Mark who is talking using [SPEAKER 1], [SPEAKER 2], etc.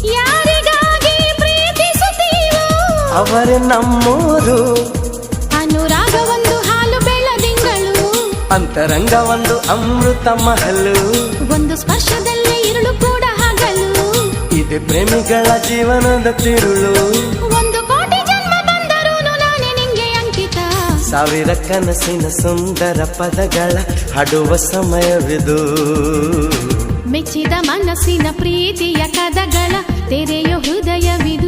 [SPEAKER 1] ಯಾರಿಗಾಗಿ ಪ್ರೀತಿಸುತ್ತೀವೋ
[SPEAKER 2] ಅವರೇ ನಮ್ಮೂರು.
[SPEAKER 1] ಅನುರಾಗ ಒಂದು ಹಾಲು ಬೆಳದಿಂಗಳು,
[SPEAKER 2] ಅಂತರಂಗ ಒಂದು ಅಮೃತ ಮಹಲು,
[SPEAKER 1] ಒಂದು ಸ್ಪರ್ಶದಲ್ಲೇ ഇരുಳು ಕೂಡ ಹಗಲು.
[SPEAKER 2] ಇದೆ ಪ್ರೇಮಿಗಳ ಜೀವನದ ತಿರುಳು.
[SPEAKER 1] ಒಂದು ಕೋಟಿ ಜನ್ಮ ಬಂದರೂ ನಾನೇ ನಿಂಗೆ ಅಂಕಿತ.
[SPEAKER 2] ಸಾವಿರ ಕನಸಿನ ಸುಂದರ ಪದಗಳ ಹಾಡುವ ಸಮಯವಿದು.
[SPEAKER 1] ಮೆಚ್ಚಿದ ಮನಸ್ಸಿನ ಪ್ರೀತಿಯ ಕದಗಳ ತೆರೆಯೋ ಹೃದಯವಿದು.